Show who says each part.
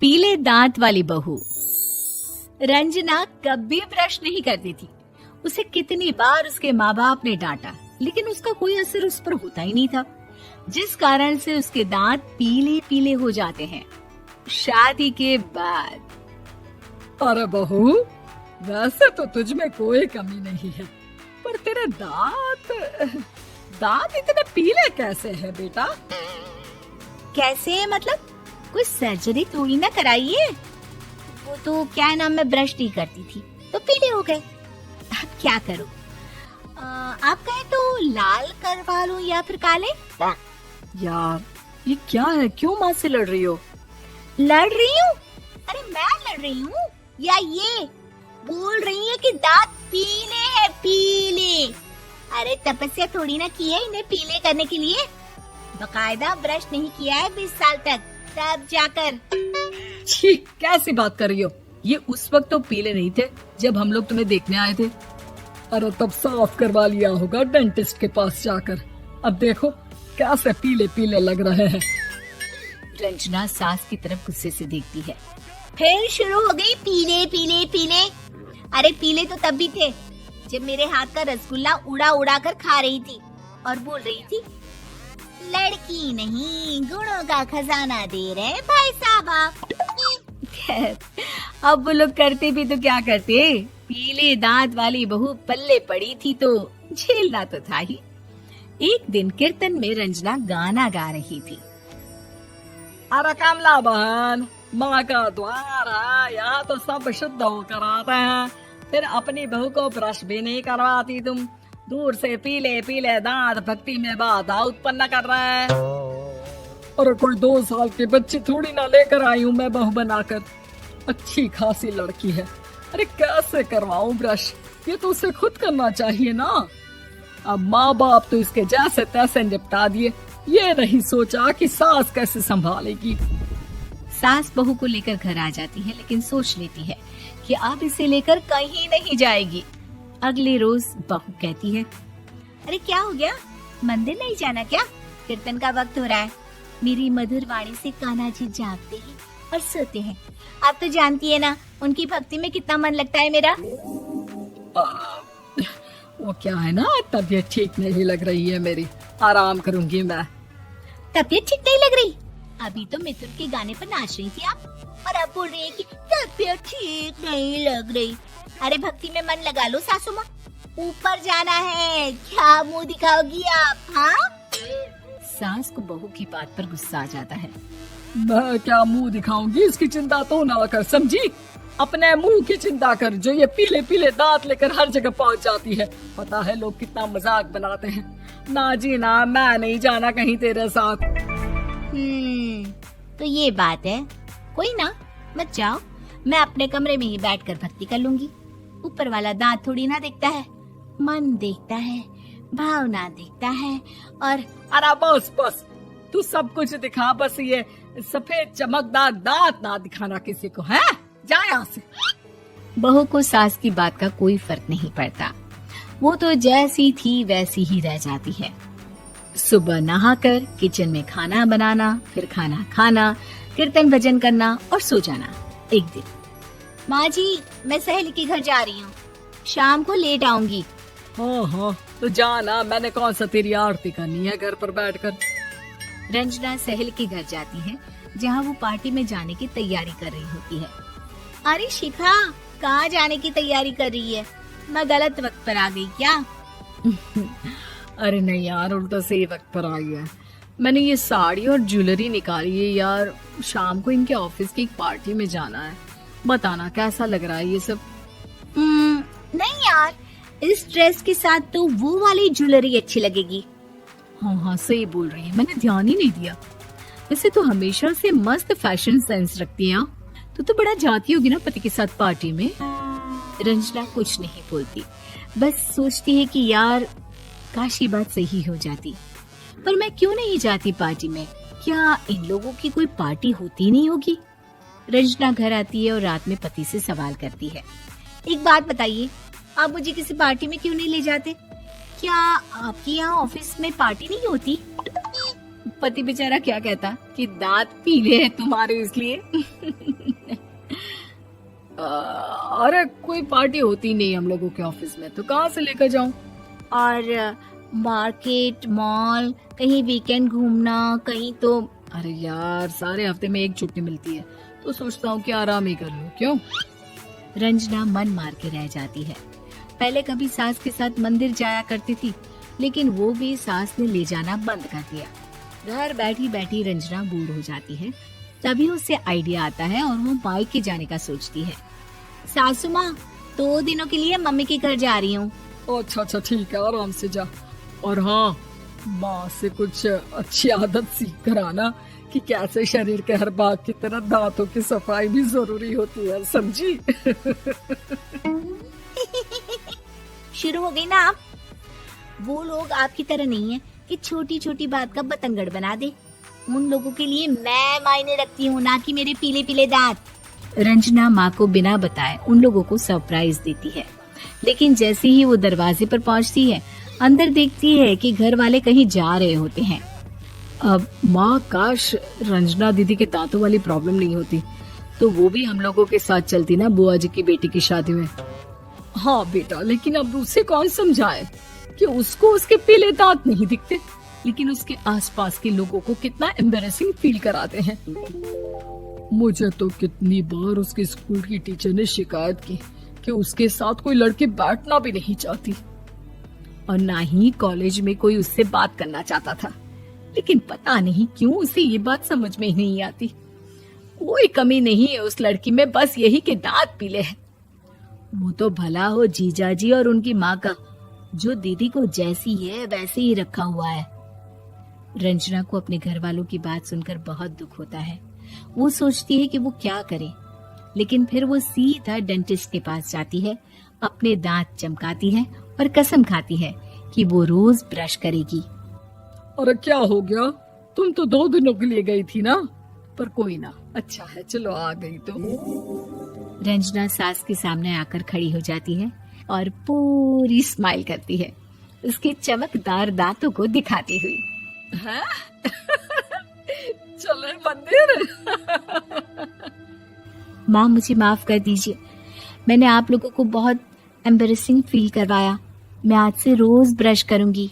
Speaker 1: पीले दांत वाली बहू। रंजना कभी ब्रश नहीं करती थी। उसे कितनी बार उसके माँ बाप ने डांटा, लेकिन उसका कोई असर उस पर होता ही नहीं था, जिस कारण से उसके दांत पीले पीले हो जाते हैं। शादी के बाद
Speaker 2: अरे बहू, वैसे तो तुझ में कोई कमी नहीं है, पर तेरे दांत इतने पीले कैसे हैं बेटा?
Speaker 1: कैसे मतलब? कोई सर्जरी थोड़ी ना कराइए। वो तो क्या नाम, मैं ब्रश नहीं करती थी तो पीले हो गए। अब क्या करूं? आप कहें तो लाल करवा लूं या फिर काले?
Speaker 2: यार ये क्या है, क्यों माँ से लड़ रही हो?
Speaker 1: लड़ रही हूँ? अरे मैं लड़ रही हूँ या ये बोल रही है कि दांत पीले हैं, पीले। अरे तपस्या थोड़ी ना की है इन्हें पीले करने के लिए। बकायदा ब्रश नहीं किया है 20 साल तक, तब जाकर।
Speaker 2: छी, कैसी बात कर रही हो? ये उस वक्त तो पीले नहीं थे जब हम लोग तुम्हें देखने आए थे। अरे तब साफ करवा लिया होगा डेंटिस्ट के पास जाकर। अब देखो कैसे पीले पीले लग रहे हैं।
Speaker 1: रंजना सास की तरफ गुस्से से देखती है। फिर शुरू हो गई पीले पीले पीले। अरे पीले तो तब भी थे जब मेरे हाथ का रसगुल्ला उड़ा उड़ा कर खा रही थी और बोल रही थी, लड़की नहीं गुणों का खजाना दे रहे भाई साहब आप। खैर, अब वो लोग करते भी तो क्या करते, पीले दांत वाली बहू पल्ले पड़ी थी तो झेलना तो था ही। एक दिन कीर्तन में रंजना गाना गा रही थी।
Speaker 2: अरे कमला बहन, माँ का द्वार है, यहाँ तो सब शुद्ध होकर आते हैं, फिर अपनी बहू को ब्रश भी नहीं करवाती तुम। दूर से पीले पीले दांत भक्ति में बाधा उत्पन्न कर रहे हैं। अरे कोई 2 साल के बच्ची थोड़ी ना लेकर आई हूँ मैं बहू बनाकर। अच्छी खासी लड़की है, अरे कैसे करवाऊं ब्रश? ये तो उसे खुद करना चाहिए ना। अब माँ बाप तो इसके जैसे तैसे निपटा दिए, ये नहीं सोचा कि सास कैसे संभालेगी।
Speaker 1: सास बहू को लेकर घर आ जाती है, लेकिन सोच लेती है कि अब इसे लेकर कहीं नहीं जाएगी। अगले रोज बहू कहती है, अरे क्या हो गया, मंदिर नहीं जाना क्या? कीर्तन का वक्त हो रहा है। मेरी मधुर वाणी से कान्हा जी जागते हैं और सोते हैं। आप तो जानती है ना उनकी भक्ति में कितना मन लगता है मेरा।
Speaker 2: वो क्या है ना, तबीयत ठीक नहीं लग रही है मेरी, आराम करूंगी मैं।
Speaker 1: तबीयत ठीक नहीं लग रही? अभी तो मिथुन के गाने पर नाच रही थी आप, और अब बोल रही है कि तबीयत ठीक नहीं लग रही। अरे भक्ति में मन लगा लो सासू माँ, ऊपर जाना है, क्या मुंह दिखाओगी आप? हाँ? सास को बहू की बात पर गुस्सा आ जाता है।
Speaker 2: मैं क्या मुंह दिखाऊंगी, इसकी चिंता तो ना कर, समझी? अपने मुंह की चिंता कर, जो ये पीले पीले दांत लेकर हर जगह पहुंच जाती है। पता है लोग कितना मजाक बनाते हैं। ना जी ना, मैं नहीं जाना कहीं तेरे साथ।
Speaker 1: तो ये बात है। कोई ना, मत जाओ, मैं अपने कमरे में ही बैठकर भक्ति कर लूंगी। ऊपर वाला दांत थोड़ी ना देखता है, मन देखता है, भावना देखता है। और
Speaker 2: अरे बस बस, तू सब कुछ दिखा, बस ये सफेद चमकदार दांत ना दिखाना किसी को, है? जा यहाँ से।
Speaker 1: बहू को सास की बात का कोई फर्क नहीं पड़ता, वो तो जैसी थी वैसी ही रह जाती है। सुबह नहाकर किचन में खाना बनाना, फिर खाना खाना, कीर्तन भजन करना और सो जाना। एक दिन, माँ जी मैं सहेली के घर जा रही हूँ, शाम को लेट आऊंगी।
Speaker 2: हाँ, तो जाना, मैंने कौन सा तेरी आरती करनी है घर पर बैठकर।
Speaker 1: रंजना सहेली के घर जाती है, जहाँ वो पार्टी में जाने की तैयारी कर रही होती है। अरे शिखा, कहाँ जाने की तैयारी कर रही है? मैं गलत वक्त पर आ गई क्या?
Speaker 2: अरे नहीं यार, उल्टा सही वक्त पर आई है। मैंने ये साड़ी और ज्वेलरी निकाली है यार, शाम को इनके ऑफिस की एक पार्टी में जाना है। बताना कैसा लग रहा है ये सब?
Speaker 1: नहीं यार, इस ड्रेस के साथ तो वो वाली ज्वेलरी अच्छी लगेगी।
Speaker 2: हाँ, सही बोल रही है, मैंने ध्यान ही नहीं दिया। वैसे तो हमेशा से मस्त फैशन सेंस रखती है। तो बड़ा जाती होगी ना पति के साथ पार्टी में।
Speaker 1: रंजना कुछ नहीं बोलती, बस सोचती है कि यार काश ये बात सही हो जाती। पर मैं क्यों नहीं जाती पार्टी में? क्या इन लोगों की कोई पार्टी होती नहीं होगी? रंजना घर आती है और रात में पति से सवाल करती है, एक बात बताइए, आप मुझे किसी पार्टी में क्यों नहीं ले जाते? क्या आपके यहाँ ऑफिस में पार्टी नहीं होती? पति बेचारा क्या कहता कि दांत पीले हैं तुम्हारे इसलिए।
Speaker 2: अरे कोई पार्टी होती नहीं हम लोगों के ऑफिस में, तो कहाँ से लेकर जाऊं?
Speaker 1: और मार्केट, मॉल, कहीं वीकेंड घूमना, कहीं तो।
Speaker 2: अरे यार, सारे हफ्ते में एक छुट्टी मिलती है, तो सोचता हूँ कि आराम ही कर लूं। क्यों?
Speaker 1: रंजना मन मार के रह जाती है। पहले कभी सास के साथ मंदिर जाया करती थी, लेकिन वो भी सास ने ले जाना बंद कर दिया। घर बैठी बैठी रंजना बोर हो जाती है। तभी उसे आइडिया आता है और वो मायके जाने का सोचती है। सासू माँ, 2 दिनों के लिए मम्मी के घर जा रही हूँ।
Speaker 2: अच्छा अच्छा, ठीक है, आराम से जा। और हाँ, माँ से कुछ अच्छी आदत सीख कर आना कि कैसे शरीर के हर भाग की तरह दांतों की सफाई भी जरूरी होती है, समझी?
Speaker 1: शुरू हो गई ना आप। वो लोग आपकी तरह नहीं है कि छोटी छोटी बात का बतंगड़ बना दे। उन लोगों के लिए मैं मायने रखती हूँ, ना कि मेरे पीले पीले दांत। रंजना माँ को बिना बताए उन लोगों को सरप्राइज देती है, लेकिन जैसे ही वो दरवाजे पर पहुँचती है, अंदर देखती है कि घर वाले कहीं जा रहे होते हैं।
Speaker 2: अब माँ, काश रंजना दीदी के दांतों वाली प्रॉब्लम नहीं होती, तो वो भी हम लोगों के साथ चलती ना बुआ जी की बेटी की शादी में। हाँ बेटा, लेकिन अब उसे कौन समझाए कि उसको उसके पीले दांत नहीं दिखते, लेकिन उसके आसपास के लोगों को कितना एम्बैरेसिंग फील कराते हैं। मुझे तो कितनी बार उसके स्कूल की टीचर ने शिकायत की कि उसके साथ कोई लड़की बैठना भी नहीं चाहती, और ना ही कॉलेज में कोई उससे बात करना चाहता था। लेकिन पता नहीं क्यों उसे ये बात समझ में ही नहीं आती। कोई कमी नहीं है उस लड़की में, बस यही कि दांत पीले हैं। वो तो भला हो जीजा जी और उनकी माँ का, जो दीदी को जैसी है वैसे ही रखा हुआ है। रंजना को अपने घर वालों की बात सुनकर बहुत दुख होता है। वो सोचती है कि वो क्या करे, लेकिन फिर वो सीधा डेंटिस्ट के पास जाती है, अपने दांत चमकाती है और कसम खाती है कि वो रोज ब्रश करेगी। अरे क्या हो गया? तुम तो 2 दिनों के लिए गई थी ना, पर कोई ना, अच्छा है, चलो आ गई तो।
Speaker 1: रंजना सास के सामने आकर खड़ी हो जाती है और पूरी स्माइल करती है, उसके चमकदार दांतों को दिखाती हुई।
Speaker 2: हैं? चले मंदिर।
Speaker 1: माँ, मुझे माफ कर दीजिए, मैंने आप लोगों को बहुत एम्बैरेसिंग फील करवाया। मैं आज से रोज ब्रश करूंगी।